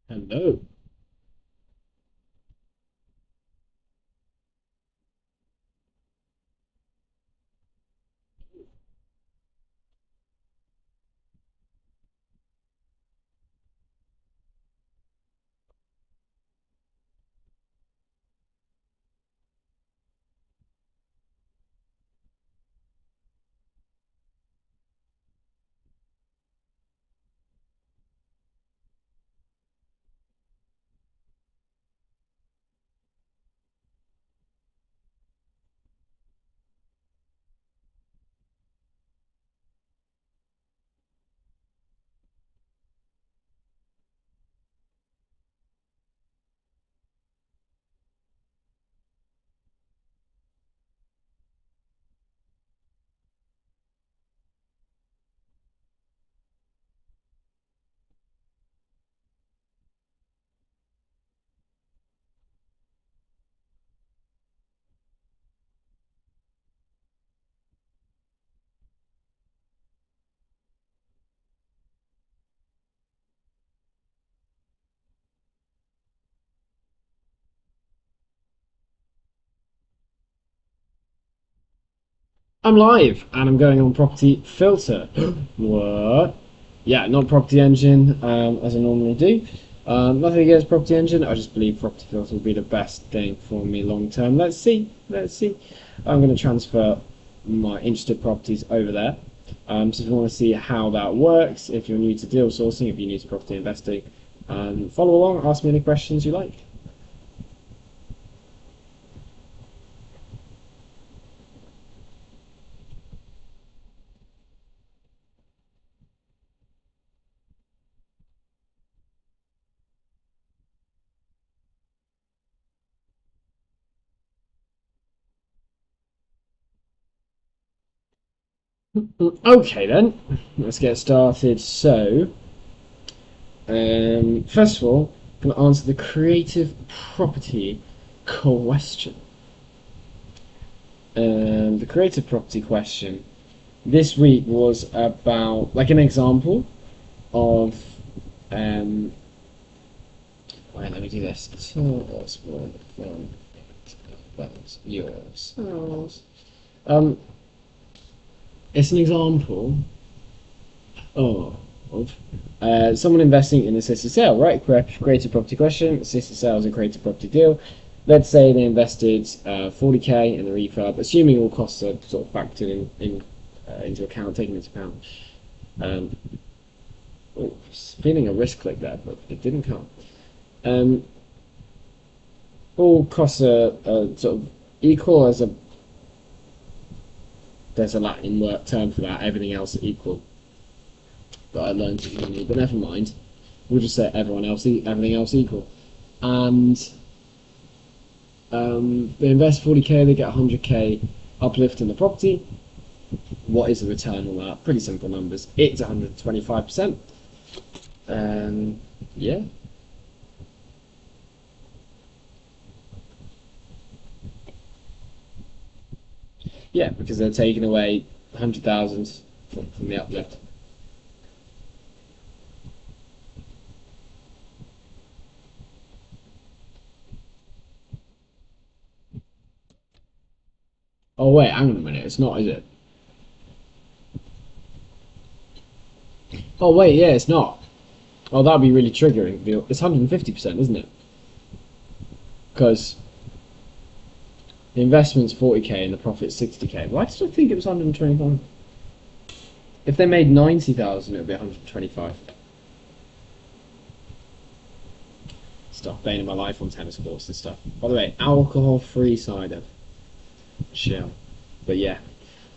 Hello. I'm live and I'm going on property filter. What? Yeah, not property engine as I normally do. Nothing against property engine. I just believe property filter will be the best thing for me long term. Let's see. Let's see. I'm going to transfer my interested properties over there. So if you want to see how that works, if you're new to deal sourcing, if you're new to property investing, follow along. Ask me any questions you like. Okay then, let's get started. First of all, I'm going to answer the creative property question. The creative property question this week was about like an example of. Um, Wait, let me do this. Tell us what fun about yourselves. Um, it's an example of someone investing in a assisted sale, right? Creative property question. Assisted sale is a creative property deal. Let's say they invested 40k in the refurb, assuming all costs are sort of factored into account, taken into account. Um, oh, feeling a risk click there, but it didn't come. Um, all costs are sort of equal as a there's a Latin word term for that. Everything else is equal that I learned at uni, but never mind. We'll just say everything else equal. And they invest 40k, they get 100k uplift in the property. What is the return on that? Pretty simple numbers. It's 125%. Yeah, yeah, because they're taking away 100,000 from the uplift. Oh wait, hang on a minute. It's not, is it? Oh wait, yeah, it's not. Oh, that'd be really triggering. It's 150%, isn't it? Because the investment's 40k and the profit's 60k. Why did I think it was 125? If they made 90,000, it would be 125. Stuff, bane of my life on tennis courts and stuff. By the way, alcohol-free cider. Chill. But yeah,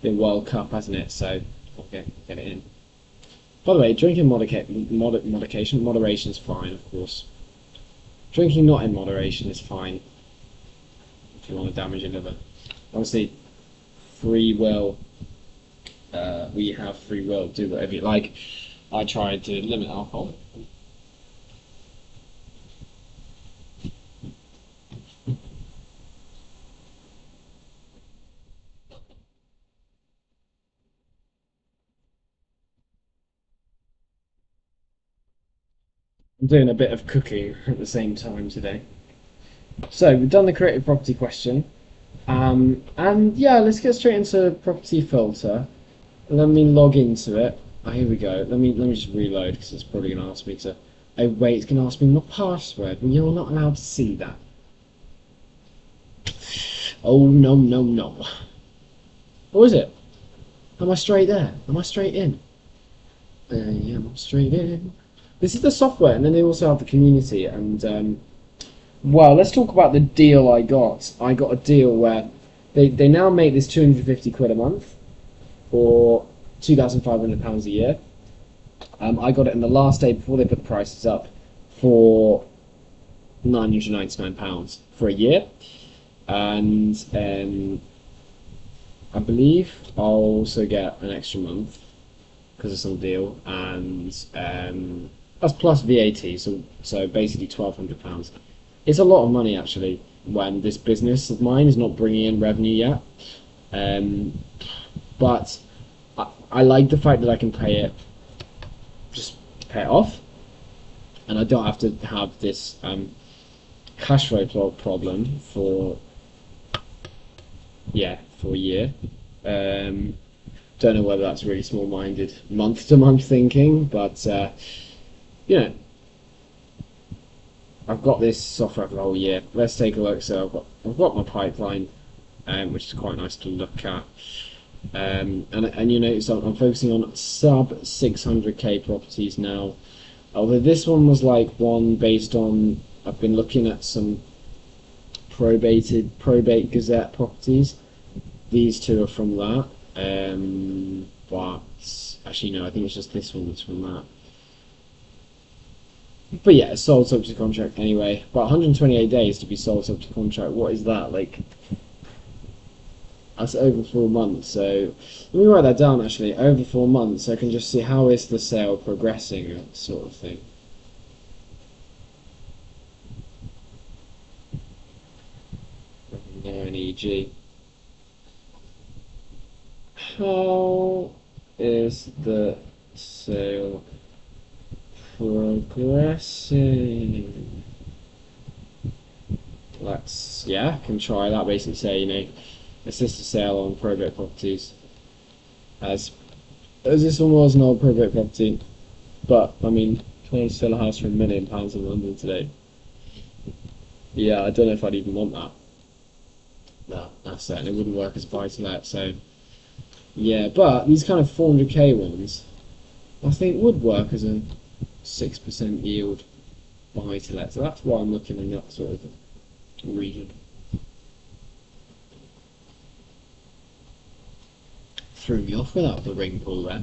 been World Cup, hasn't it? So, okay, get it in. By the way, drinking moderation is fine, of course. Drinking not in moderation is fine if you want to damage your liver. Obviously, free will. We have free will. Do whatever you like. I try to limit alcohol. I'm doing a bit of cooking at the same time today. So we've done the creative property question. And yeah, let's get straight into property filter. Let me log into it. Oh, here we go. Let me just reload because it's probably going to ask me to. Oh wait, it's going to ask me my password. Well, you're not allowed to see that. Oh no no no. What is it? Am I straight there? Am I straight in? Yeah, I'm straight in. This is the software, and then they also have the community. And well, let's talk about the deal I got. I got a deal where they now make this 250 quid a month, or £2,500 a year. I got it in the last day before they put the prices up for £999 for a year, and I believe I'll also get an extra month because it's on deal, and that's plus VAT, so basically £1,200. It's a lot of money actually when this business of mine is not bringing in revenue yet, but I like the fact that I can just pay it off, and I don't have to have this cash flow problem for a year. Don't know whether that's really small-minded month-to-month thinking, but you know, I've got this software for the whole year. Let's take a look. So I've got my pipeline, which is quite nice to look at. And you notice I'm focusing on sub 600k properties now. Although this one was like one based on, I've been looking at some probate gazette properties. These two are from that. But actually no, I think it's just this one that's from that. But yeah, it's sold subject to contract anyway. But 128 days to be sold subject to contract. What is that like? That's over 4 months. So let me write that down. Actually, over 4 months, so I can just see how is the sale progressing, sort of thing. EG. How is the sale progressing? Can try that. Basically say, assist a sale on probate properties. As this one was an old probate property, but I mean, trying to sell a house for £1 million in London today. Yeah, I don't know if I'd even want that. No, that's it. It wouldn't work as buy-to-let. So yeah, but these kind of 400k ones, I think would work as a 6% yield buy-to-let. So that's why I'm looking in that sort of region. Threw me off without the ring pull there.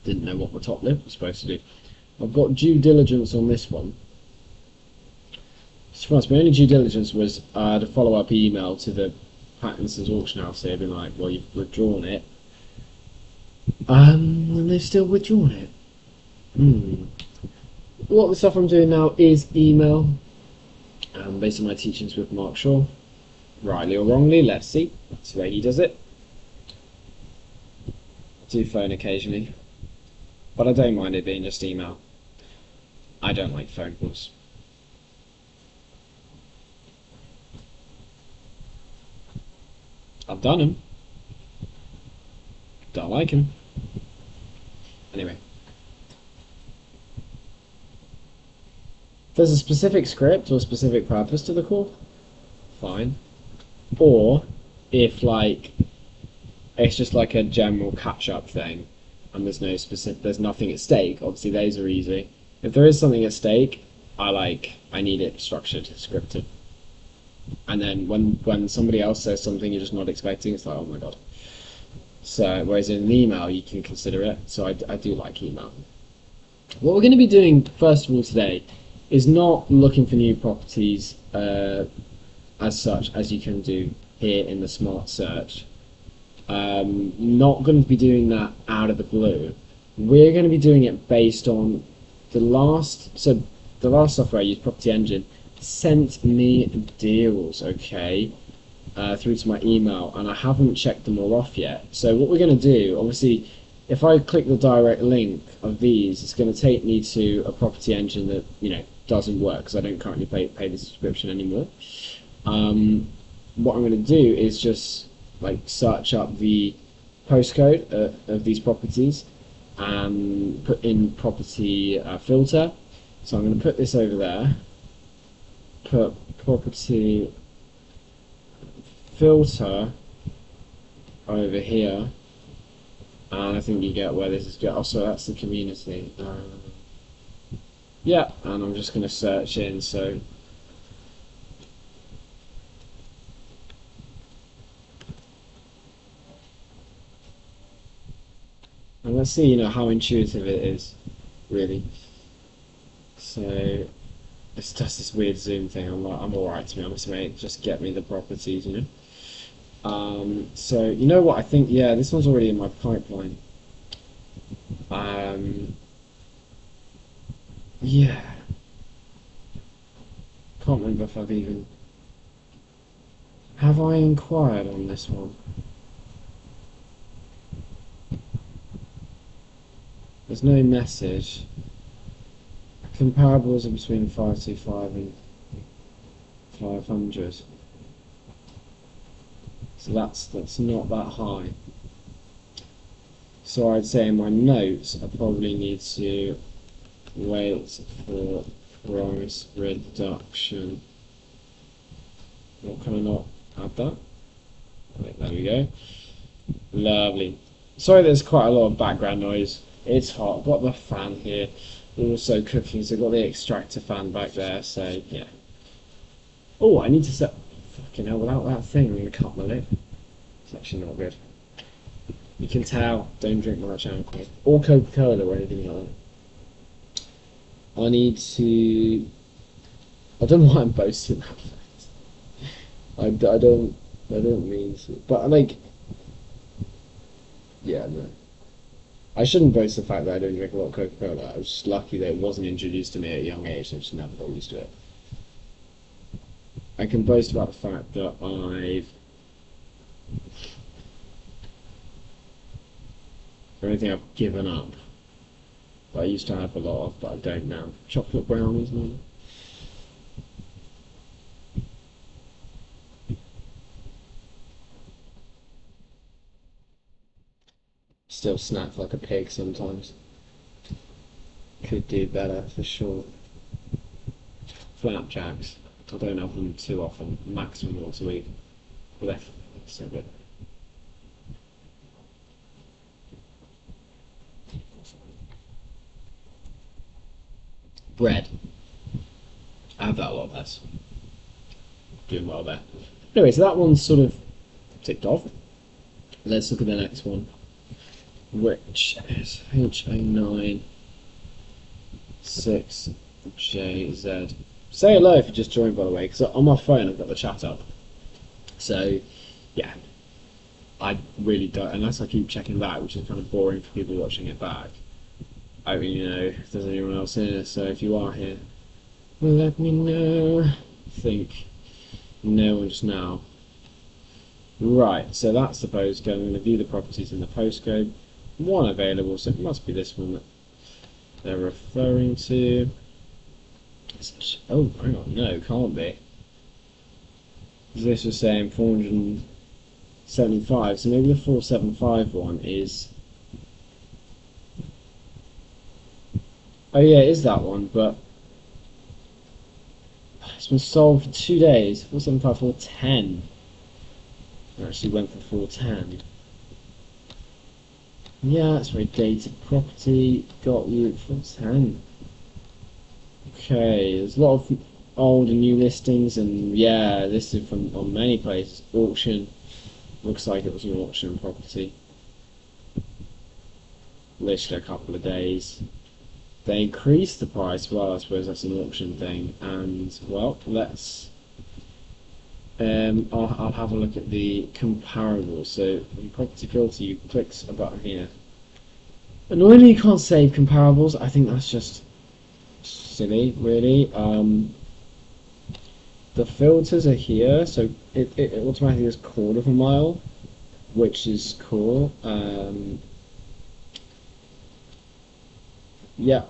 Didn't know what the top lip was supposed to do. I've got due diligence on this one. To be honest, my only due diligence was the follow-up email to the Pattinson's auction house here, being like, well, you've withdrawn it. And they've still withdrawn it. A lot of the stuff I'm doing now is email, based on my teachings with Mark Shaw. Rightly or wrongly, let's see. That's the way he does it. I do phone occasionally, but I don't mind it being just email. I don't like phone calls. I've done them. Don't like them. Anyway. If there's a specific script or a specific purpose to the call, fine. Or if it's just like a general catch-up thing and there's nothing at stake, obviously those are easy. If there is something at stake, I need it structured, scripted. And then when somebody else says something you're just not expecting, it's like, oh my god. So whereas in an email you can consider it. So I do like email. What we're going to be doing first of all today is not looking for new properties as such as you can do here in the smart search. Not going to be doing that out of the blue. We're going to be doing it based on the last software I used, Property Engine, sent me deals, okay, through to my email, and I haven't checked them all off yet. So what we're going to do, obviously, if I click the direct link of these, it's going to take me to a property engine that doesn't work because I don't currently pay the subscription anymore. What I'm going to do is just like search up the postcode of these properties and put in property filter. So I'm going to put this over there, put property filter over here, and I think you get where this is going. Oh, so that's the community. Yeah, and I'm just going to search in. So and let's see, how intuitive it is, really. So it does this weird zoom thing. I'm alright, to be honest, mate. Just get me the properties, So you know what? I think this one's already in my pipeline. Yeah. Can't remember if have I inquired on this one? There's no message. Comparables are between 525 and 500. So that's not that high. So I'd say in my notes I probably need to wait for price reduction. What, can I not add that? Right, there we go. Lovely. Sorry, there's quite a lot of background noise. It's hot. I've got the fan here. Also cooking, so I've got the extractor fan back there. So yeah. Oh, I need to set. Fucking hell! Without that thing, I'm gonna cut my lip. It's actually not good. You can tell. Don't drink much alcohol or Coca-Cola or anything like that. I need to. I don't know why I'm boasting that fact. I don't mean to, but like, yeah, no. I shouldn't boast the fact that I don't drink a lot of Coca-Cola. I was just lucky that it wasn't introduced to me at a young age, so I just never got used to it. I can boast about the fact that I don't think I've given up. But I used to have a lot of, but I don't now. Chocolate brownies, maybe. Still snack like a pig sometimes. Could do better for sure. Flapjacks. I don't have them too often. Maximum once a week. But they're so good. Bread. I have that a lot less. Doing well there. Anyway, so that one's sort of ticked off. Let's look at the next one, which is HA9 6JZ. Say hello if you just joined, by the way, because on my phone I've got the chat up. So, yeah, I really don't, unless I keep checking back, which is kind of boring for people watching it back. I don't really know if there's anyone else here, so if you are here, let me know. I think no one just now. Right, so that's the postcode. I'm going to view the properties in the postcode. One available, so it must be this one that they're referring to. Oh, hang on, no, can't be. This was saying 475, so maybe the 475 one is. Oh yeah, it is that one, but it's been sold for 2 days. 475, 410. I actually went for 410. Yeah, that's very dated property. Got you at 410. Okay, there's a lot of old and new listings, and yeah, this is from on many places. Auction. Looks like it was an auction property. Listed a couple of days. They increased the price. Well, I suppose that's an auction thing. And well, let's. I'll have a look at the comparables. So in property filter, you click a button here. Annoyingly, you can't save comparables. I think that's just silly, really. The filters are here, so it automatically is 1/4 mile, which is cool. Yeah,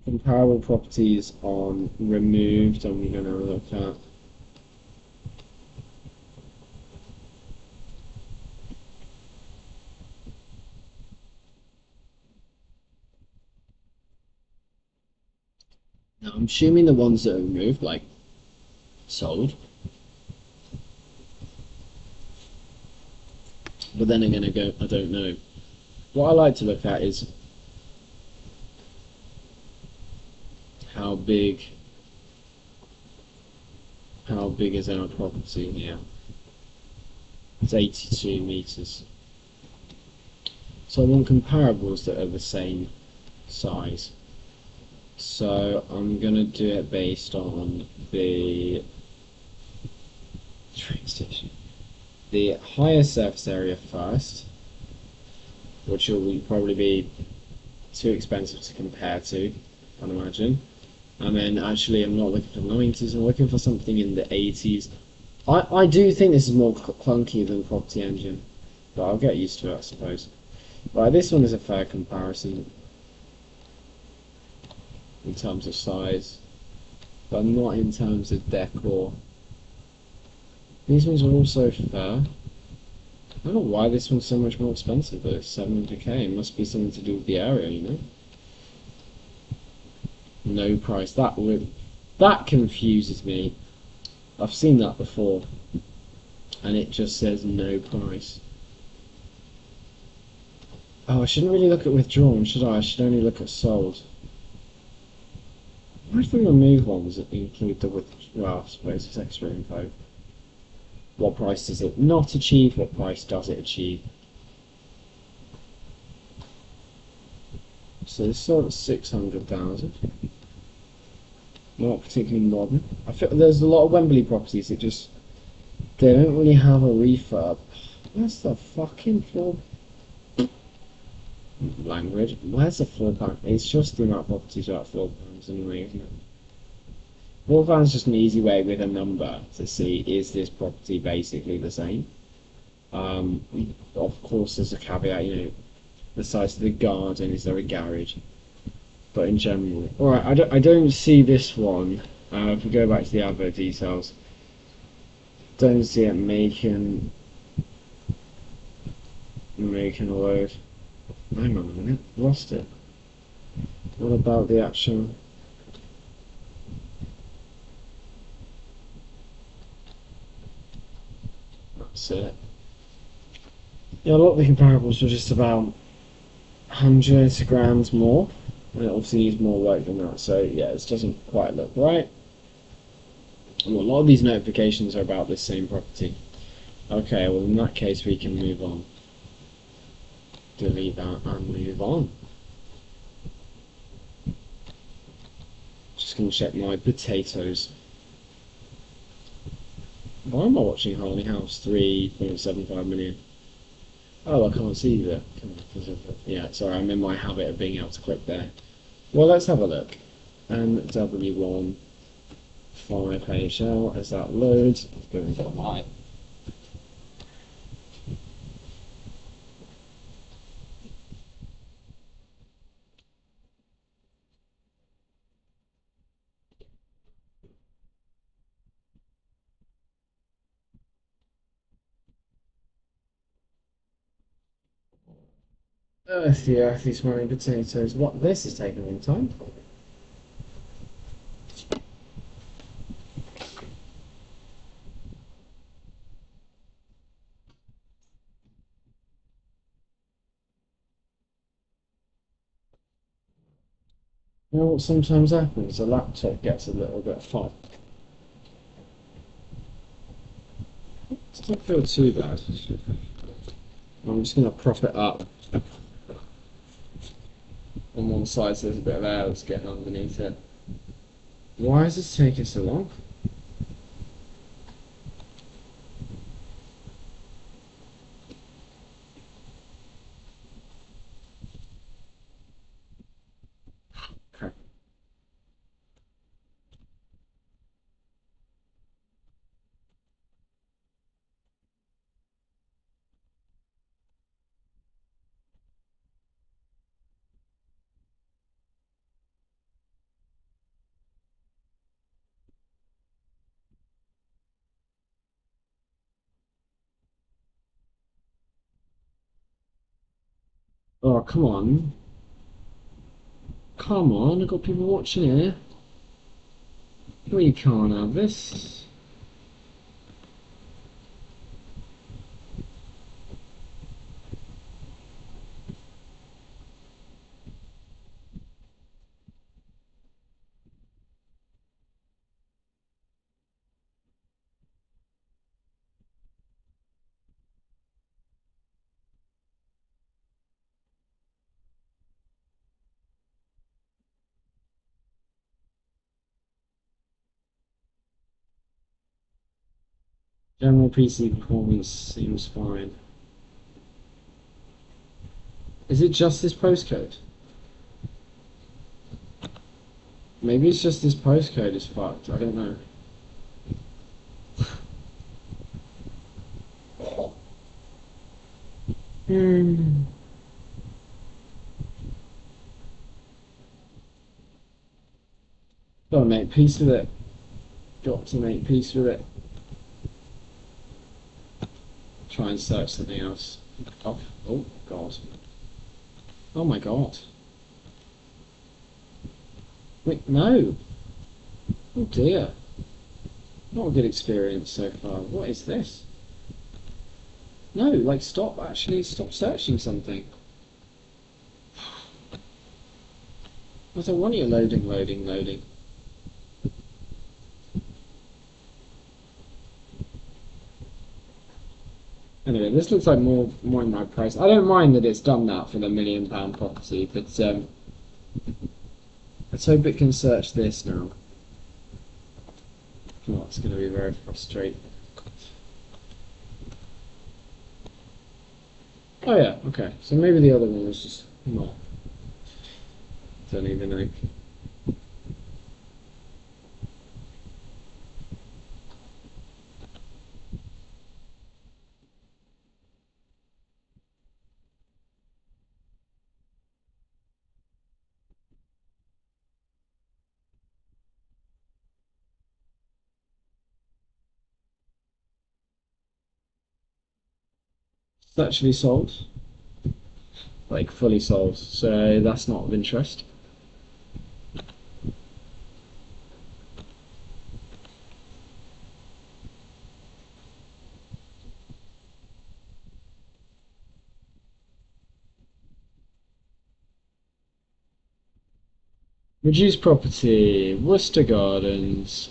comparable properties on removed, and we're going to look at. Now, I'm assuming the ones that are removed, like sold, but then again, I don't know. What I like to look at is how big is our property here. It's 82 meters. So I want comparables that are the same size. So I'm gonna do it based on the train station. The higher surface area first, which will probably be too expensive to compare to, I'd imagine. And then actually I'm not looking for 90s, I'm looking for something in the 80s. I do think this is more clunky than Property Engine, but I'll get used to it, I suppose. Right, this one is a fair comparison in terms of size, but not in terms of decor. These ones are also fair. I don't know why this one's so much more expensive though, 700k. It must be something to do with the area, you know? No price. That confuses me. I've seen that before, and it just says no price. Oh, I shouldn't really look at withdrawn, should I? I should only look at sold. Why do we remove ones that include the well, I suppose it's extra info. What price does it not achieve? What price does it achieve? So this sold at 600,000. Not particularly modern. I feel there's a lot of Wembley properties that just they don't really have a refurb. Where's the fucking floor language? Where's the floor plan? It's just the amount of properties without floor plans anyway, isn't it? Floor plan's just an easy way with a number to see is this property basically the same. Of course, there's a caveat, you know, the size of the garden, is there a garage? But in general, all right, I don't see this one. If we go back to the advert details, don't see it making a load. Hang on a minute, lost it. What about the actual? That's it. Yeah, a lot of the comparables were just about hundreds of grams more. And it obviously needs more work than that, so yeah, it doesn't quite look right. And a lot of these notifications are about this same property. Okay, well in that case we can move on. Delete that and move on. Just gonna check my potatoes. Why am I watching Harley House 3.75 million? Oh, I can't see that. Yeah, sorry, I'm in my habit of being able to click there. Well, let's have a look. MW1 5HL as that loads. Going to my earthy smelling potatoes. What? This is taking a long time. You know what sometimes happens? The laptop gets a little bit hot. It doesn't feel too bad. I'm just going to prop it up on one side so there's a bit of air that's getting underneath it. Why is this taking so long? Okay. Oh, come on. Come on, I've got people watching here. We can't have this. General PC performance seems fine. Is it just this postcode? Maybe it's just this postcode is fucked. I don't know. Hmm. Gotta make peace with it. Got to make peace with it. Try and search something else. Oh, oh god. Oh my god. Wait, no. Oh dear. Not a good experience so far. What is this? No, like stop, actually stop searching something. I don't want you loading, loading, loading. Anyway, this looks like more in my price. I don't mind that it's done that for the £1 million property, but let's hope it can search this now. Oh, it's going to be very frustrating. Oh yeah, okay. So maybe the other one was just not. Don't even know. It's actually sold, like fully sold. So that's not of interest. Reduced property, Worcester Gardens.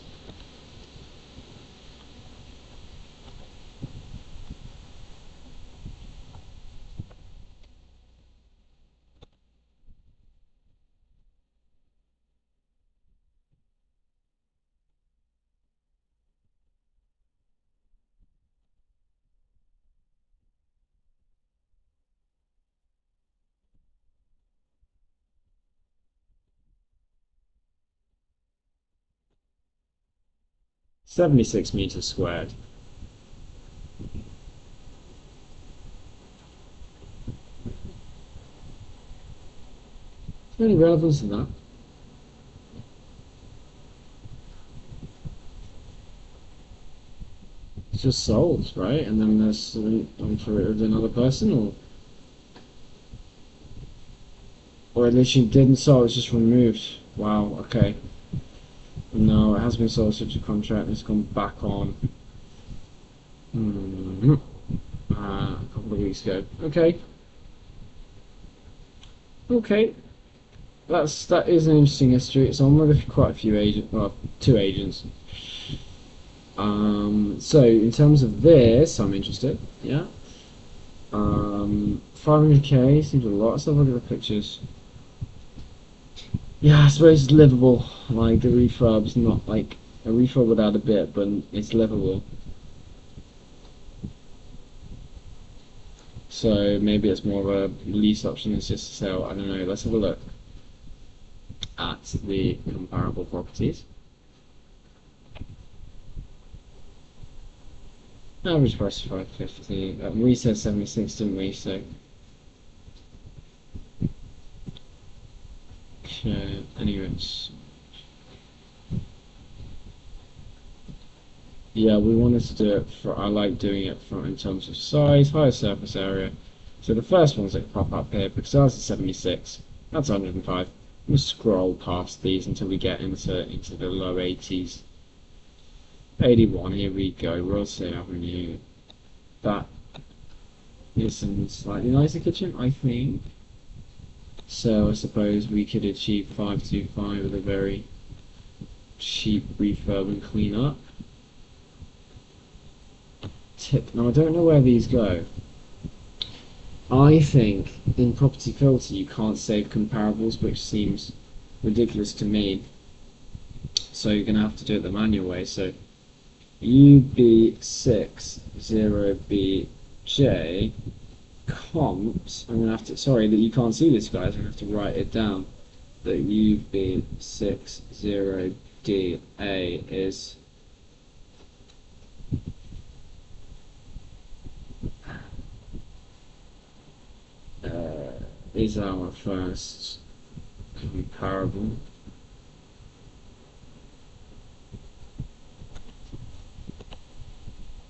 76 meters squared. Is there any relevance in that? It's just sold, right? And then there's something for it with another person, or at least she didn't sell, it's just removed. Wow, okay. No, it has been sold subject to contract and it's gone back on. A couple of weeks ago. Okay. Okay. That is an interesting history. It's on with quite a few agents, well, two agents. So in terms of this, I'm interested. Yeah. 500k seems a lot. Let's have a look at the pictures. Yeah, I suppose it's livable. Like the refurb's not like a refurb would add a bit, but it's livable. So maybe it's more of a lease option than just a sale. I don't know. Let's have a look at the comparable properties. Average price 550. We said 76, didn't we? So okay. Anyways, yeah, we wanted to do it for. I like doing it for in terms of size, higher surface area, So the first ones that pop up here, because ours is 76, that's 105. We'll scroll past these until we get into the low 80s. 81, here we go, Royal Avenue. That is some slightly nicer kitchen, I think. So I suppose we could achieve 525 with a very cheap refurb and clean up. Tip. Now I don't know where these go. I think in Property Filter you can't save comparables, which seems ridiculous to me. So you're going to have to do it the manual way. So UB60BJ comps. I'm going to have to. Sorry that you can't see this, guys. I'm going to have to write it down. That UB60DA is our first comparable.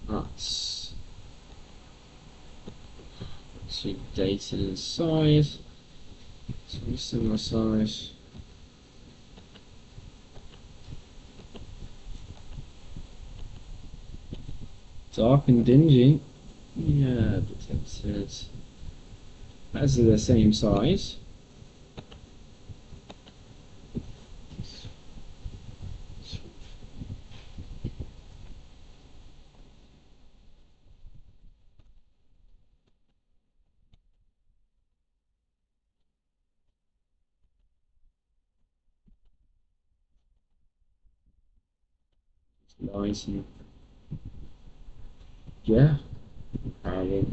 That's dated in size, some similar size. Dark and dingy. Yeah, detected. As are the same size. Nice and yeah, comparable.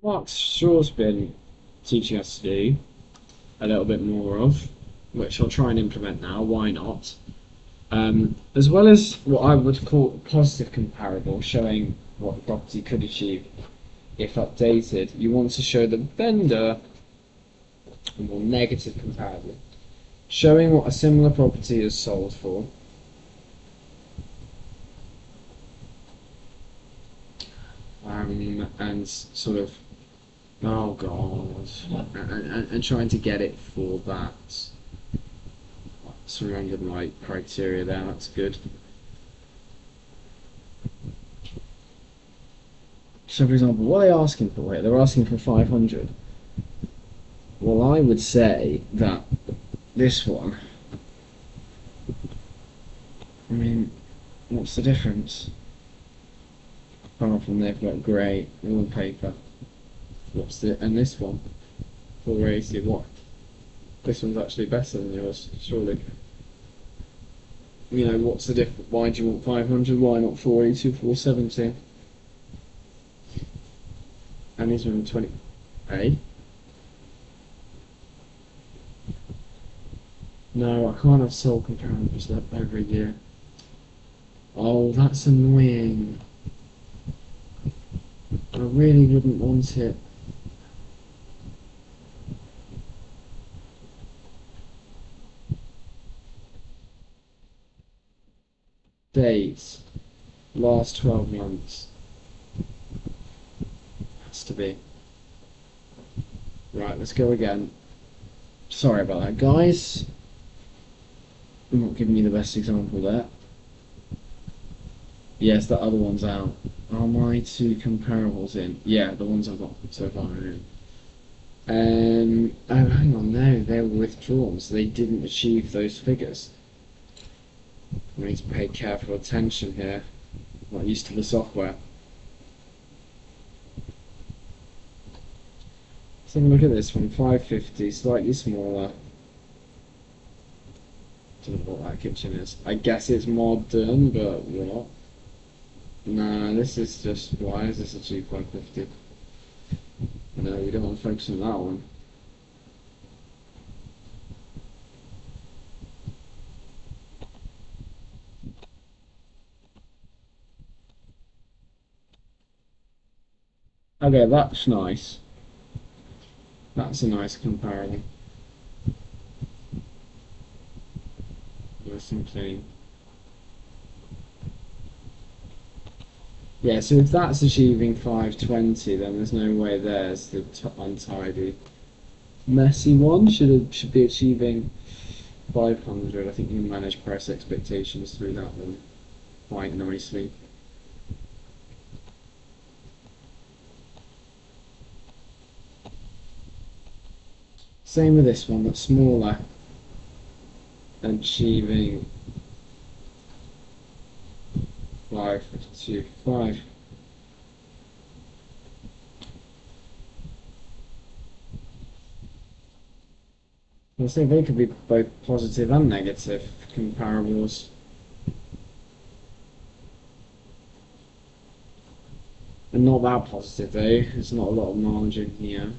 What Shaw's been teaching us to do a little bit more of, which I'll try and implement now. Why not? As well as what I would call a positive comparable, showing what the property could achieve if updated, you want to show the vendor a more negative comparable, showing what a similar property is sold for. And sort of, oh god, and trying to get it for that. Surrounded my criteria there, that's good. So for example, what are they asking for here? They're asking for 500. Well, I would say that this one, I mean, what's the difference? Apart from they've got great wallpaper. And this one, 480, what? This one's actually better than yours, surely. You know, what's the difference? Why do you want 500? Why not 480 or 470? And these are in 20. Eh? No, I can't have sole comparables every year. Oh, that's annoying. I really wouldn't want it. Dates. Last 12 months. Has to be. Right, let's go again. Sorry about that, guys. I'm not giving you the best example there. Yes, the other one's out. Are my two comparables in? Yeah, the ones I've got so far are in. Oh, hang on, no, they were withdrawn, so they didn't achieve those figures. I need to pay careful attention here. I'm not used to the software. Let's have a look at this one, 550, slightly smaller. Don't know what that kitchen is. I guess it's modern, but what? No, this is just, why is this a cheap 550? No, we don't want to focus on that one. Okay, that's nice. That's a nice comparison. Nice and clean. Yeah, so if that's achieving 520, then there's no way there's the untidy. Messy one should be achieving 500. I think you manage price expectations through that one quite nicely. Same with this one, that's smaller, achieving 525. I say they could be both positive and negative comparables. And not that positive though, there's not a lot of margin here.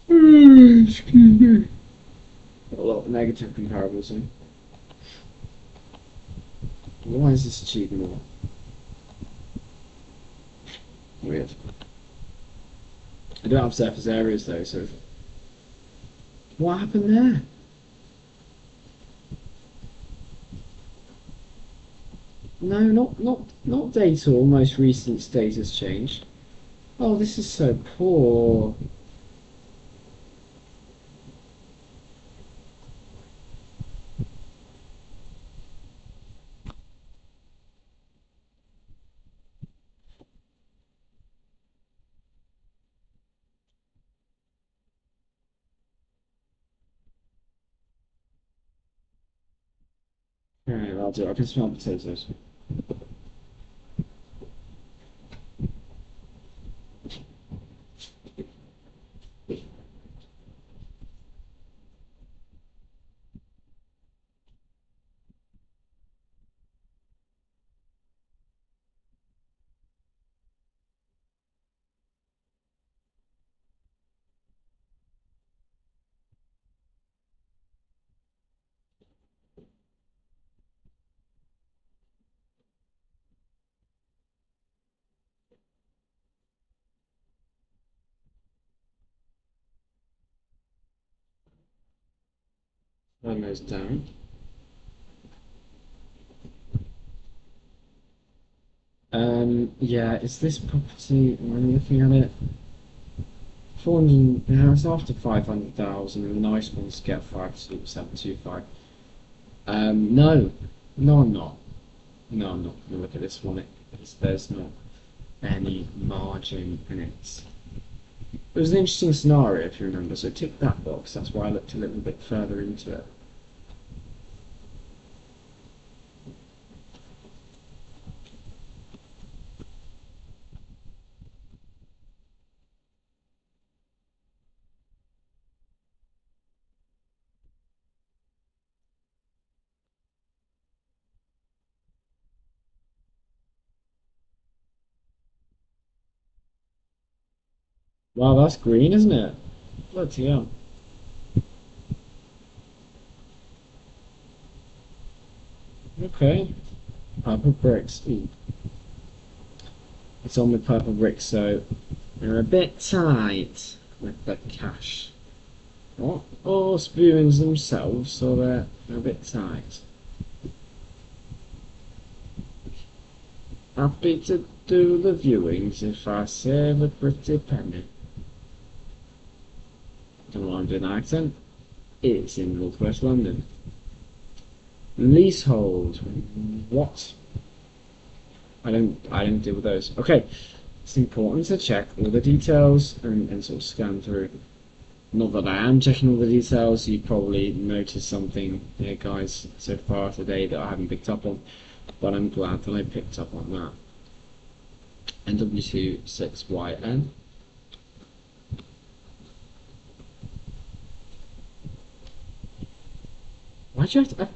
Excuse me. A lot of negative comparables in. Why is this achieving more? Weird. I don't have surface areas though, so what happened there? No, not data or most recent status change. Oh, this is so poor. Alright, I'll do it. I can smell potatoes. Turn those down. Yeah, is this property, I'm looking at it, 400, yeah, it's after 500,000, and the nice ones get 52725. No, no I'm not. No, I'm not going to look at this one, because there's not any margin in it. It was an interesting scenario, if you remember, so tick that box, that's why I looked a little bit further into it. Wow, that's green, isn't it? Bloody hell. Okay. Purple bricks. Ooh. It's on with purple bricks, so they're a bit tight with the cash. Not all spoons themselves, so they're a bit tight. Happy to do the viewings if I save a pretty penny. Don't know why I'm doing an accent. It's in northwest London. Leasehold. What? I don't deal with those. Okay. It's important to check all the details and sort of scan through. Not that I am checking all the details, you probably noticed something here guys so far today that I haven't picked up on, but I'm glad that I picked up on that. NW26YN. Why'd you have to...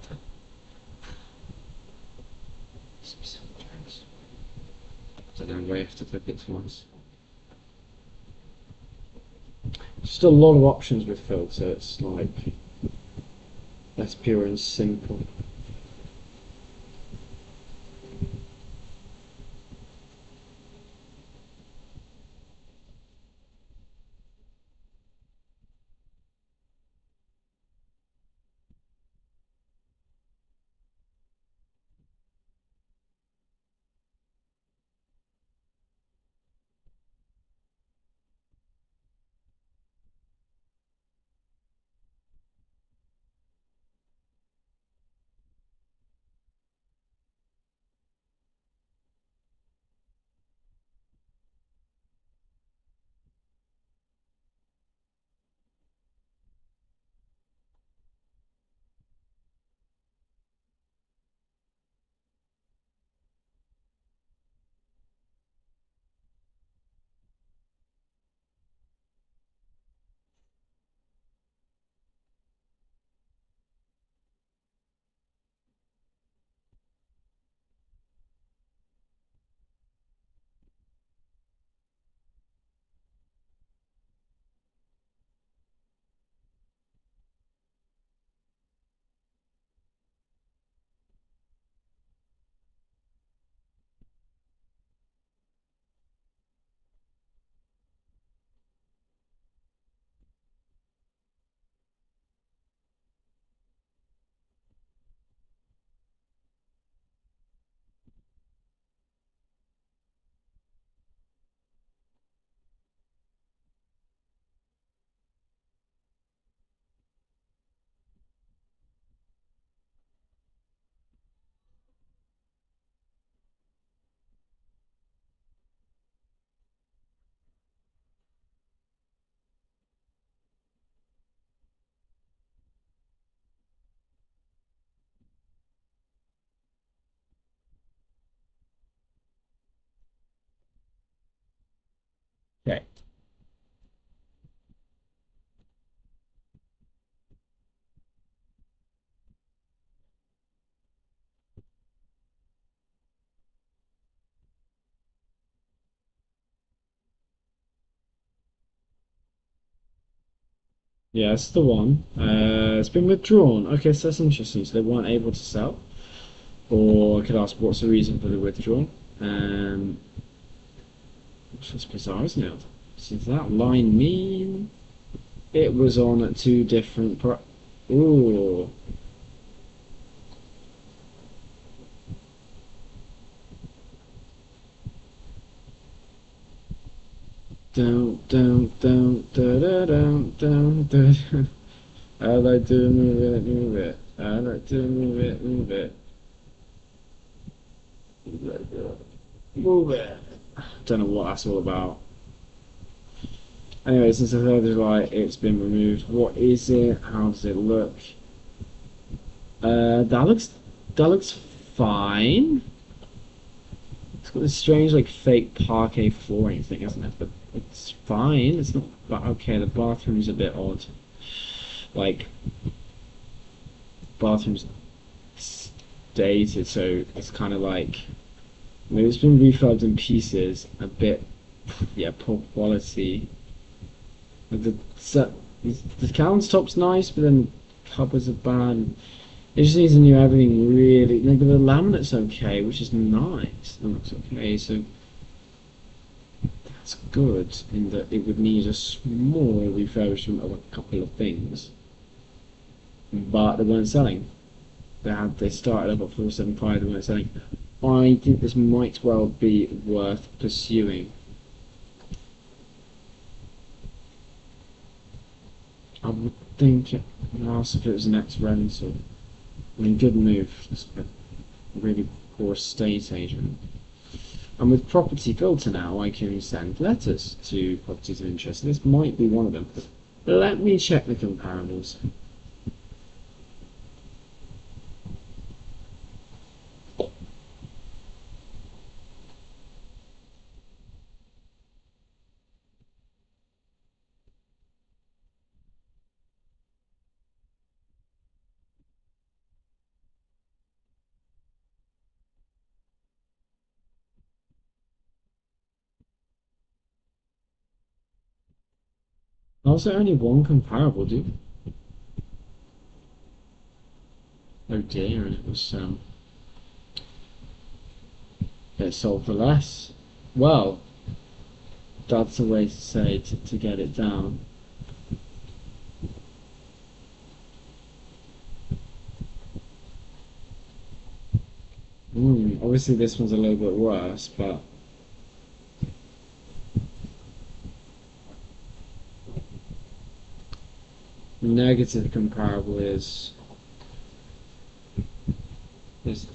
I don't know why you have to click it twice. Just a lot of options with filter, it's like less pure and simple. Yeah, it's the one. It's been withdrawn. Okay, so that's interesting. So they weren't able to sell. Or I could ask what's the reason for the withdrawal. Um, it's just bizarre, isn't it? So does that line mean it was on at two different Ooh. Don't. I like to move it, move it. I like to move it, move it. Move it. Don't know what that's all about. Anyway, since the 3rd of July, it's been removed. What is it? How does it look? That looks fine. It's got this strange like fake parquet flooring thing, isn't it? But it's fine. It's not. But okay, the bathroom's a bit odd. Like bathroom's dated, so it's kind of like maybe it's been refurbed in pieces. A bit, yeah, poor quality. The set, the countertop's nice, but then cupboards are bad. It just needs to do everything really. Like the laminate's okay, which is nice. It looks okay, so that's good in that it would need a small refurbishment of a couple of things. But they weren't selling. They started up at 475, they weren't selling. I think this might well be worth pursuing. I would think whilst if it was an ex rental. I mean good move, just a really poor estate agent. And with property filter now, I can send letters to properties of interest. This might be one of them. Let me check the comparables. Also, only one comparable, dude. Oh dear, and it sold for less. Well, that's the way to say to get it down. Obviously, this one's a little bit worse, but negative comparable is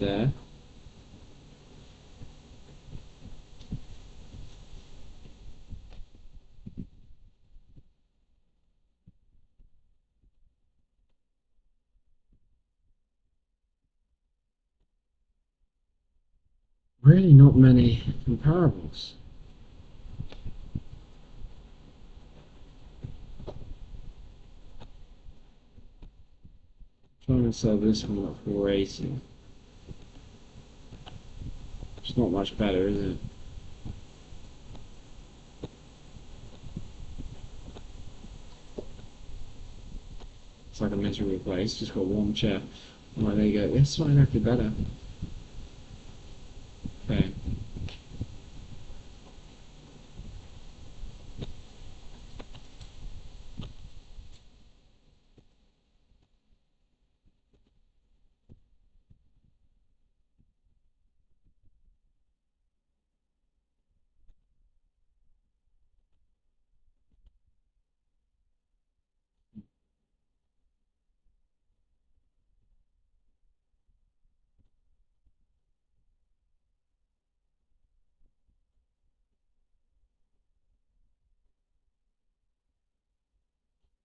there. Really, not many comparables. Trying to sell this one at 480. It's not much better, is it? It's like a miserable place. Just got one chair. Well, there you go. It's slightly actually better. Okay.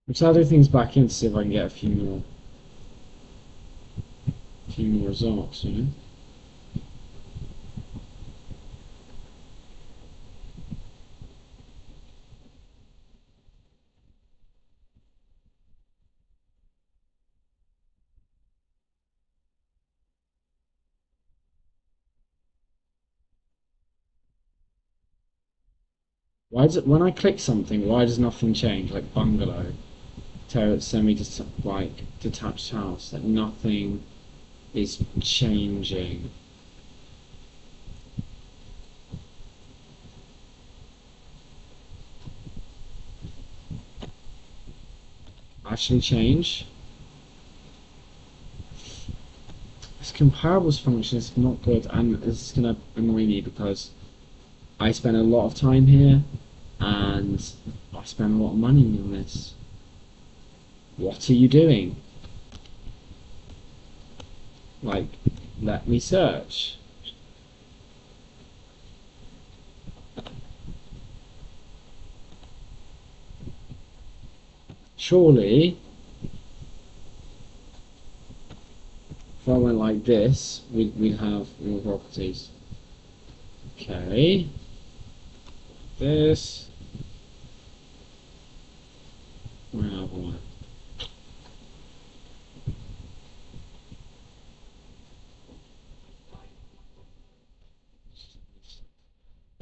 Let's add things back in to see if I can get a few more results, you know? Why does it, when I click something, why does nothing change? Like bungalow. detached house. Like nothing is changing. Actually change. This comparables function is not good, and this is gonna annoy me because I spend a lot of time here and I spend a lot of money on this. What are you doing? Like, let me search. Surely, if I went like this, we'd have more properties. Okay. This. Where have I?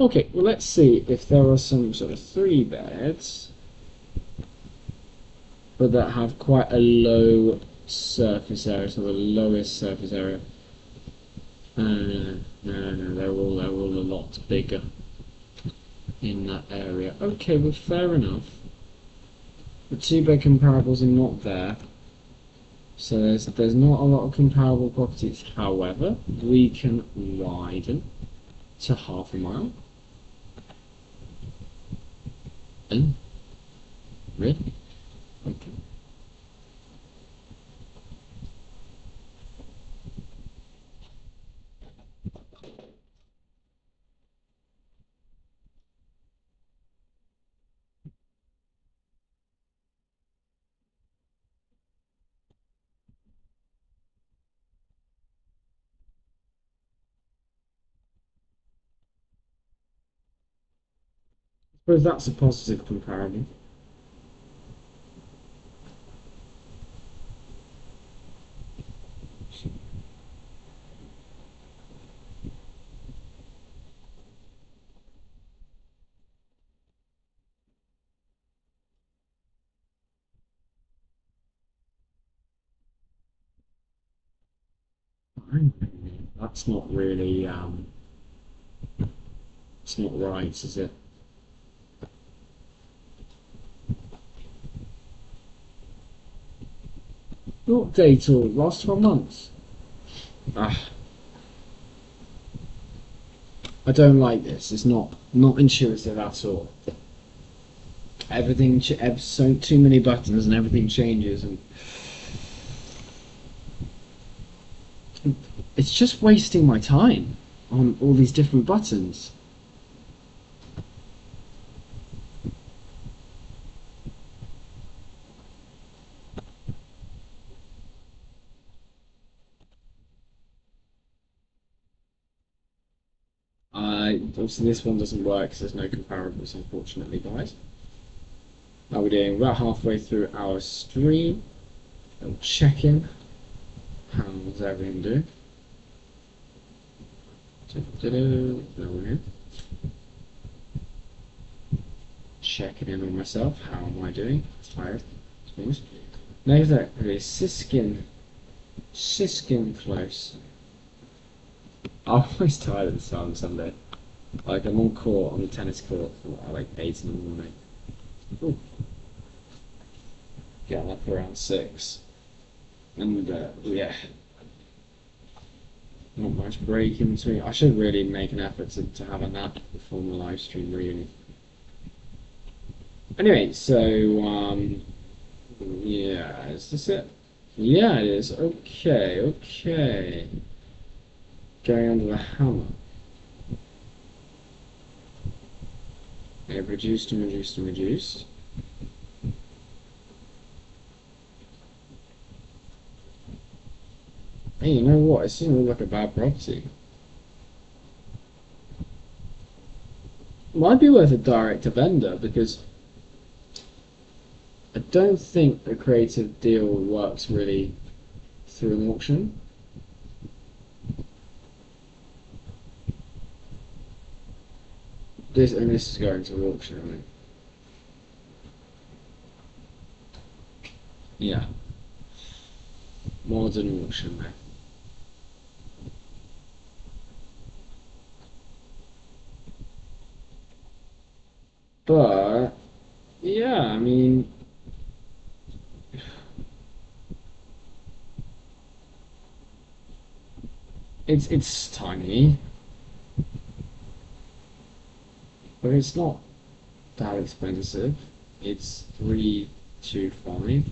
Okay, well let's see if there are some sort of 3 beds, but that have quite a low surface area, so the lowest surface area. No, they're all a lot bigger in that area. Okay, well fair enough. The 2-bed comparables are not there, so there's not a lot of comparable properties. However, we can widen to half a mile. Oh, really? Okay. I suppose that's a positive comparable. That's not really, it's not right, is it? What date or last 12 months? Ah, I don't like this. It's not intuitive at all. Everything, so too many buttons and everything changes, and it's just wasting my time on all these different buttons. Obviously this one doesn't work because there's no comparables, unfortunately, guys. Now we're doing about halfway through our stream. I'm checking how's everything doing. No one here. Checking in on myself. How am I doing? Tired. No, that really Siskin close. I'm always tired at this time on Sunday. Like I'm on court on the tennis court for like 8 in the morning. Ooh. Getting up around 6. And yeah, not much break in between. I should really make an effort to have a nap before my live stream really. Anyway, so yeah, is this it? Yeah, it is. Okay, okay. Going under the hammer. Okay, reduced and reduced and reduced. Hey, you know what? It doesn't look like a bad property. Might be worth a direct to vendor because I don't think a creative deal works really through an auction. This is going to auction, I mean. Yeah, modern auction, man. But yeah, I mean, it's tiny, but it's not that expensive. It's 325.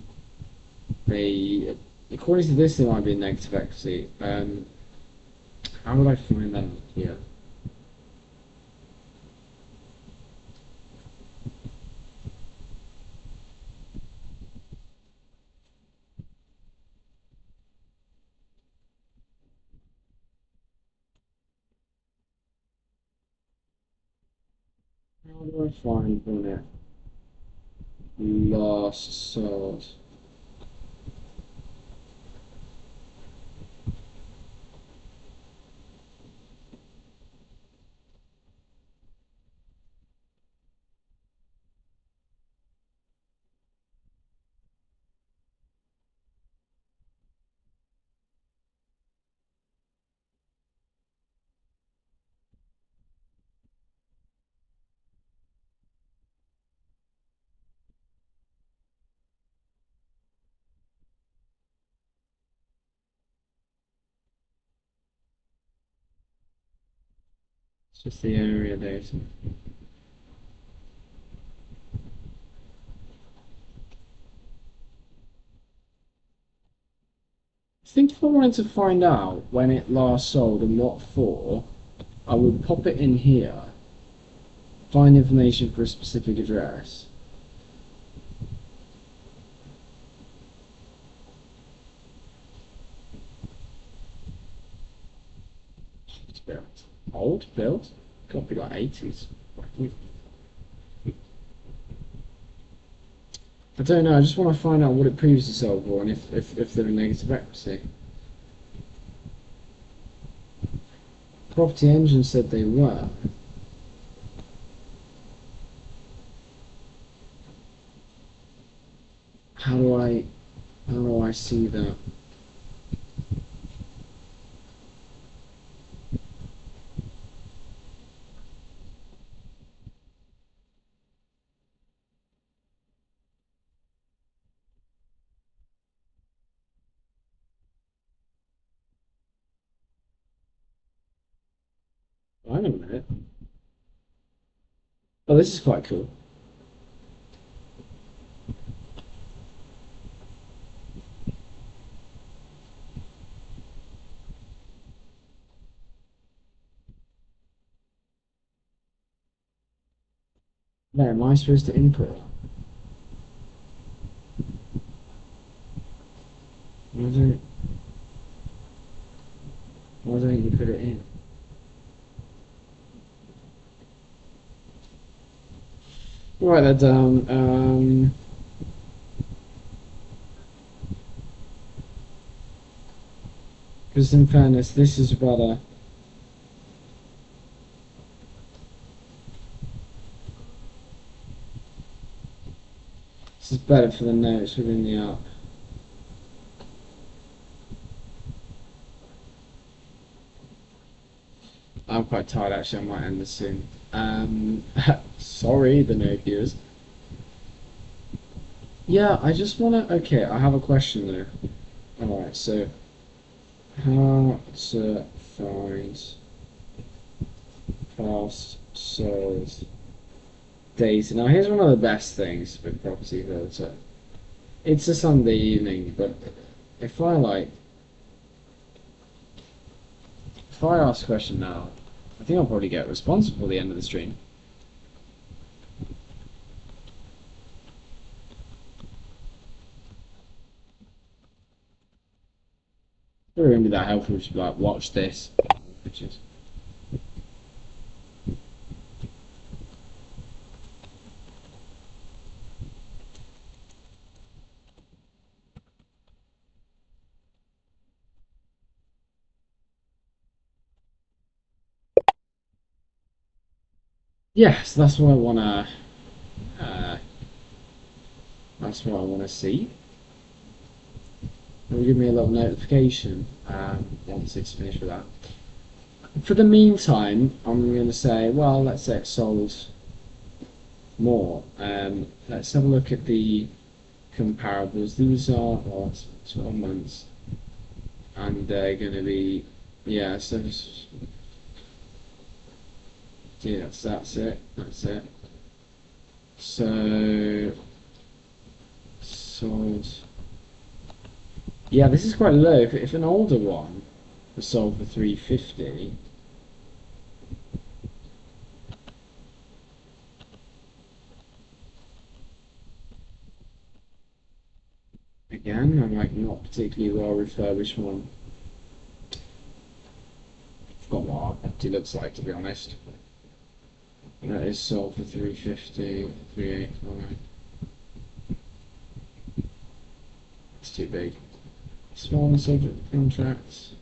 They, according to this, there might be a negative equity. How would I find that out here? How do I find when it last sold? It's just the area data. I think if I wanted to find out when it last sold and what for, I would pop it in here, find information for a specific address. It's built. Old built? Got to be like 80s. I don't know, I just want to find out what it previously sold for and if they're a negative equity. Property Engine said they were. How do I how do I see that? Hang on a minute. Oh, this is quite cool. There, am I supposed to input it? Why don't why don't you put it in? Write that down. Because in fairness, this is better. This is better for the notes within the app. I'm quite tired actually, I might end this soon. Sorry, the no viewers. Yeah, I just wanna. Okay, I have a question though. Alright, so how to find fast sold data. Now, here's one of the best things with Property Filter. It's a Sunday evening, but if I like, if I ask a question now, I think I'll probably get a response before the end of the stream. It wouldn't be that helpful to be like, watch this. Pictures. Yes, that's what I wanna. Uh, that's what I wanna see. It'll give me a little notification once it's finished with that. For the meantime, I'm going to say, well, let's say it sold more. Let's have a look at the comparables. These are what 12 months, and they're going to be so that's it. So sold. Yeah, this is quite low. If an older one was sold for 350. Again, I'm like not particularly well refurbished one. Forgot what our property looks like, to be honest. That is sold for 350, 385. It's too big. Small subject contracts.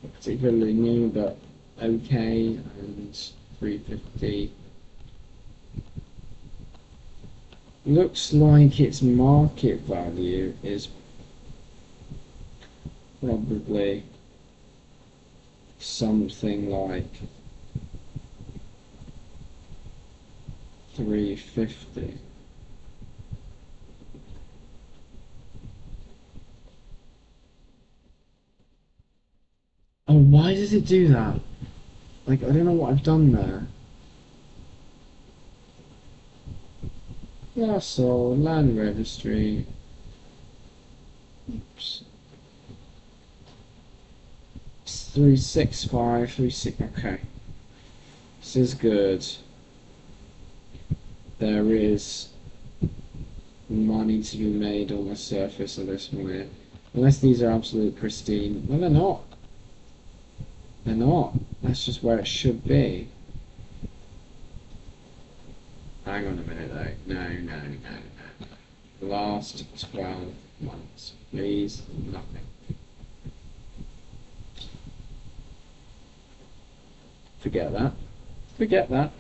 Not particularly new, but okay, and 350. Looks like its market value is probably something like 350. Oh, why does it do that? Like, I don't know what I've done there. Yeah, so land registry. Oops. 365, 36. Okay. This is good. There is money to be made on the surface of this one. Unless these are absolute pristine. Well, they're not. They're not. That's just where it should be. Hang on a minute though. No. The last 12 months. Please, nothing. Forget that. Forget that.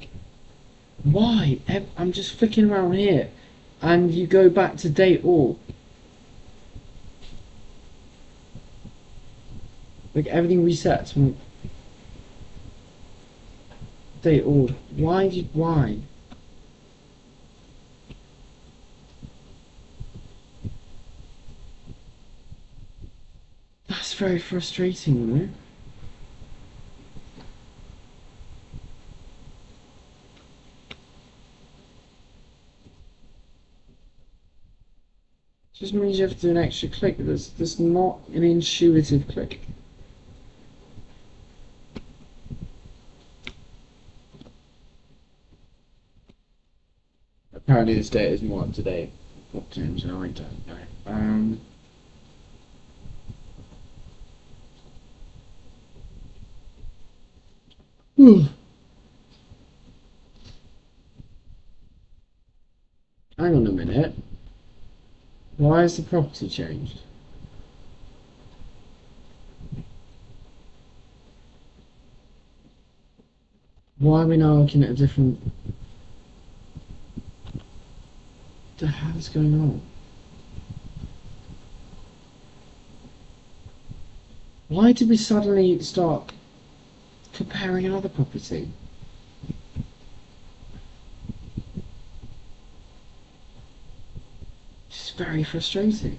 Why? I'm just flicking around here and you go back to date all. Like everything resets from date all. Why? That's very frustrating, you know? Just means you have to do an extra click. There's not an intuitive click. Apparently this data is more up to date. What terms? No, I don't know. Hang on a minute. Why has the property changed? Why are we now looking at a different... What the hell is going on? Why did we suddenly start comparing another property? It's very frustrating.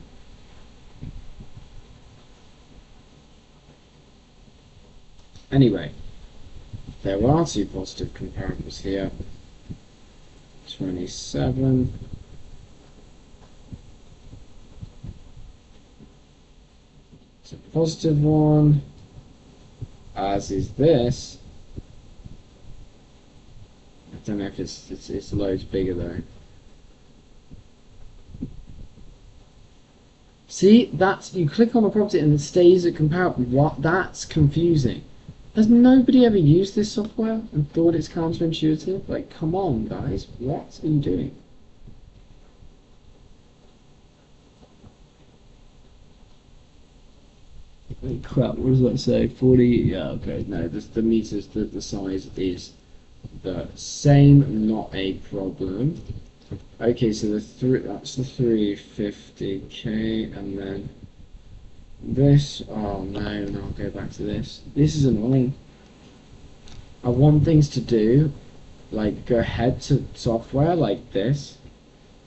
Anyway, there are two positive comparables here. 27. It's a positive one, as is this. I don't know if it's loads bigger though. See, that's, you click on the property and it stays at comparable. What? That's confusing. Has nobody ever used this software and thought it's counterintuitive? Like, come on, guys, what are you doing? Oh, crap, what does that say? 40, yeah, okay, no, the meters, the size is the same, not a problem. Okay, so that's the 350k, and then this. Oh no, no, I'll go back to this. This is annoying. I want things to do, like go ahead to software like this,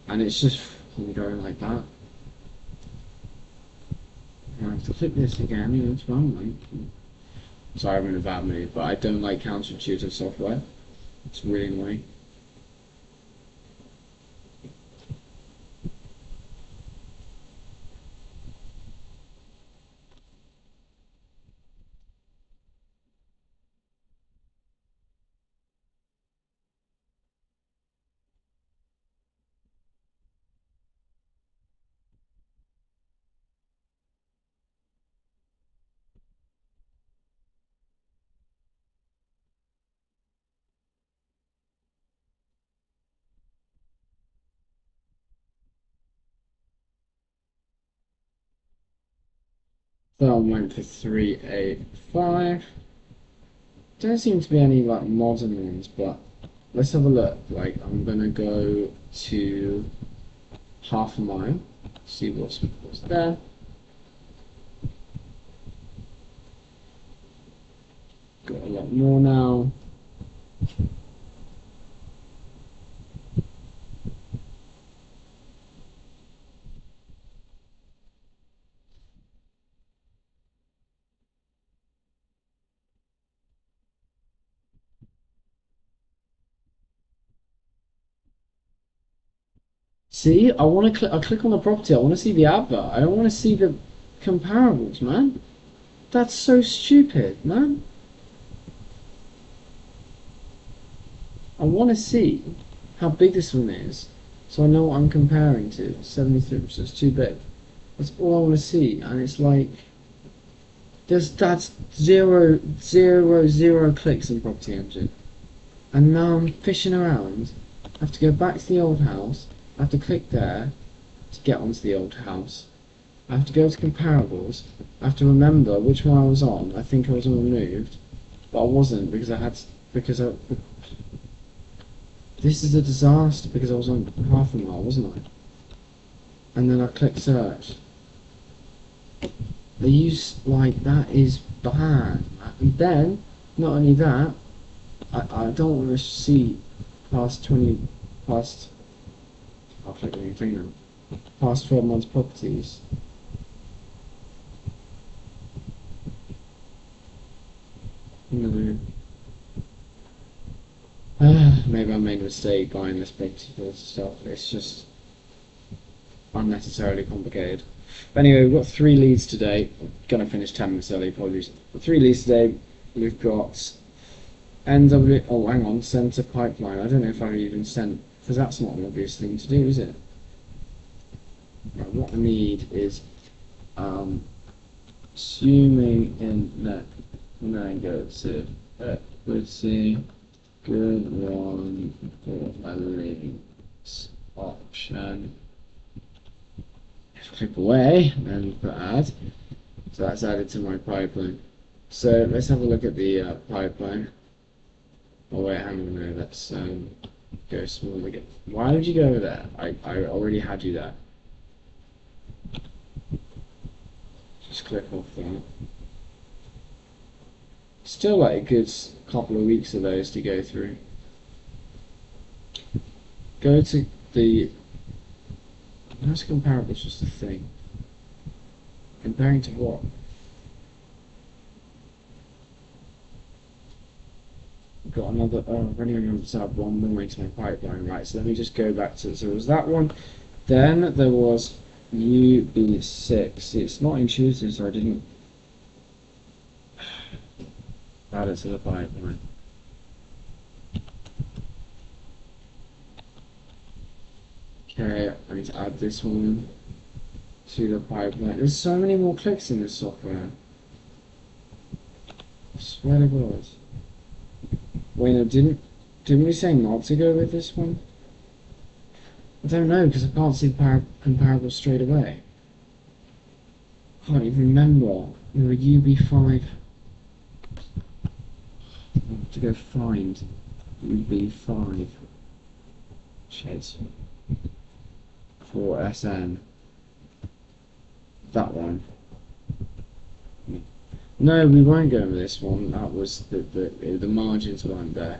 and it's just going like that. I have to click this again, what's wrong, like. Sorry, I'm in a bad mood, but I don't like counterintuitive software. It's really annoying. So I went for 385. Don't seem to be any like modern ones, but let's have a look. Like I'm gonna go to half a mile, see what's there. Got a lot more now. See, I want to click. I click on the property. I want to see the advert. I don't want to see the comparables, man. That's so stupid, man. I want to see how big this one is, so I know what I'm comparing to. 73, which is too big. That's all I want to see, and it's like that's zero clicks in Property Engine, and now I'm fishing around. I have to go back to the old house. I have to click there to get onto the old house. I have to go to comparables. I have to remember which one I was on. I think I was on removed, but I wasn't because I had because I. This is a disaster because I was on half a mile, wasn't I? And then I click search. They use like that is bad. And then not only that, I don't want to see past 20 past. I'll click anything now. Past 12 months properties. No. Maybe I made a mistake buying this particular stuff. It's just unnecessarily complicated. But anyway, we've got 3 leads today. I'm gonna finish 10 minutes early, apologies. 3 leads today. We've got NW. Oh, hang on, centre pipeline. I don't know if I've even sent because that's not an obvious thing to do, is it? Right, what I need is assuming in net negative equity. Good one for a links option. Click away and put add. So that's added to my pipeline. So let's have a look at the pipeline. Oh wait, hang on, no, let's go small again. Why would you go over there? I already had you there. Just click off that. Still like a good couple of weeks of those to go through. Go to the. How's comparable? It's just a thing. Comparing to what? Got another. Oh, I've only remembered to add one more into my pipeline, right? So let me just go back to. So it was that one. Then there was UB6. It's not intuitive, so I didn't add it to the pipeline. Okay, I need to add this one to the pipeline. There's so many more clicks in this software. I swear to God. Wait, no, didn't we say not to go with this one? I don't know because I can't see the comparable straight away. I can't even remember. There were UB5. I have to go find UB5. Shit. for SN. That one. No, we won't go with this one. That was the margins weren't there.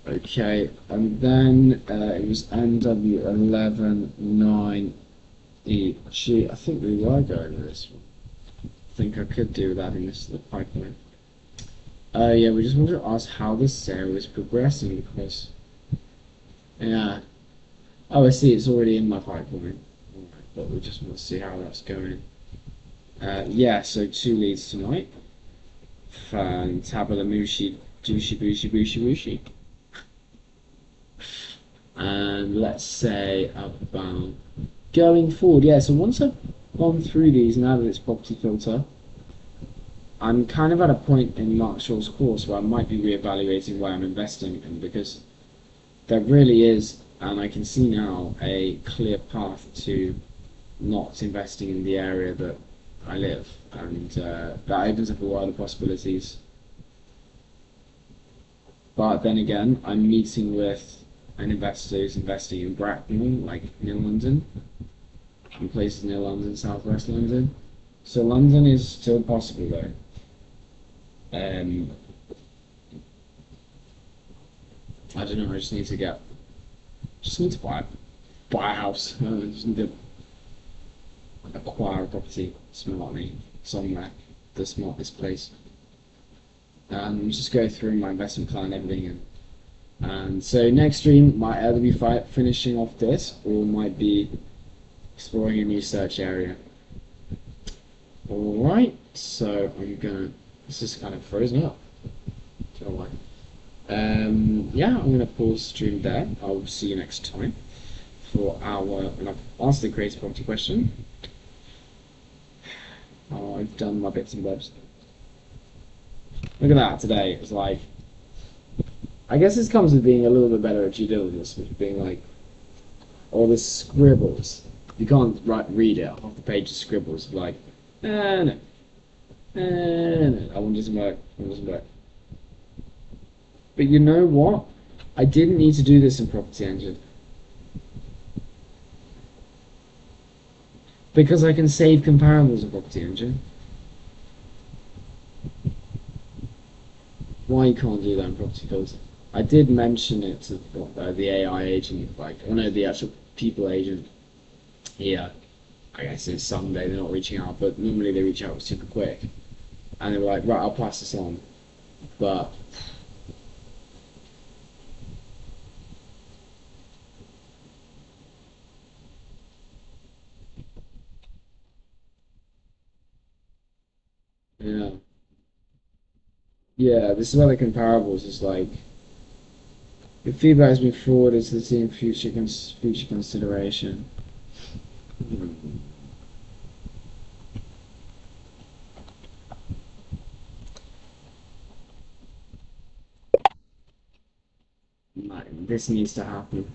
Okay, and then it was NW119EG. I think we were going with this one. I think I could do that in this pipeline. Yeah, we just wanted to ask how this sale is progressing because, yeah. Oh, I see. It's already in my pipeline. But we just want to see how that's going. Yeah, so 2 leads tonight. Fantabulamushi, douchey, booshy, booshy, booshy. And let's say about going forward. Yeah, so once I've gone through these and added this property filter, I'm kind of at a point in Mark Shaw's course where I might be reevaluating where I'm investing in because there really is, and I can see now, a clear path to not investing in the area that I live, and that opens up a world of possibilities. But then again, I'm meeting with an investor who's investing in Bracknell, like near London, in places near London, southwest London. So London is still possible though. I don't know. I just need to buy a house. I just need to acquire a property smartly somewhere, the smartest place. Just go through my investment plan and everything, and so next stream might either be finishing off this or might be exploring a new search area. Alright, so this is kind of frozen up. Don't know why. Yeah, I'm gonna pause stream there. I'll see you next time for and I've answered the creative property question. I've done my bits and bobs. Look at that today. It's like, I guess this comes with being a little bit better at due diligence, with being like, all the scribbles. You can't read it off the page of scribbles, like, no. That one doesn't work. That doesn't work. But you know what? I didn't need to do this in Property Engine. Because I can save comparables in Property Engine. Why you can't do that in Property Filter? I did mention it to the AI agent, the actual people agent here. I guess it's Sunday, they're not reaching out, but normally they reach out super quick. And they were like, right, I'll pass this on. But yeah. Yeah, this is where the comparables is like, if feedback has been forwarded to the team for future consideration. Like, this needs to happen.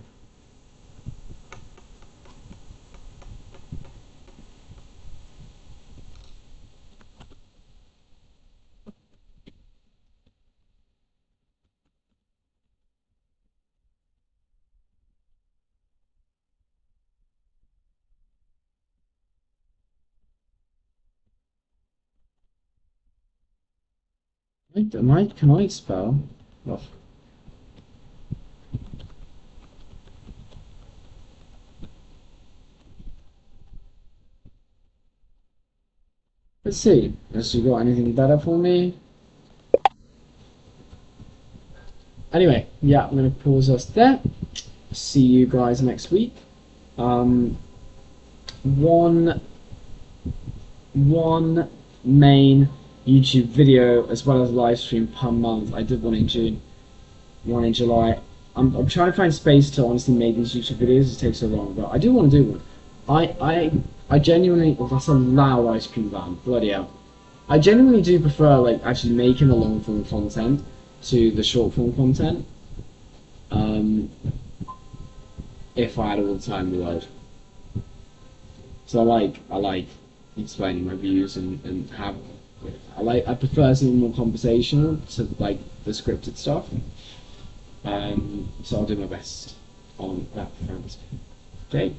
Can I spell? Oh. Let's see. Has she got anything better for me? Anyway, yeah, I'm going to pause us there. See you guys next week. One main YouTube video as well as live stream per month. I did one in June, one in July. I'm trying to find space to honestly make these YouTube videos. It takes so long, but I do want to do one. I genuinely, if that's a loud ice cream van, bloody hell. I genuinely do prefer like actually making the long form content to the short form content. If I had all the time in the world. So I like explaining my views and I prefer something more conversational to like the scripted stuff. So I'll do my best on that front. Okay.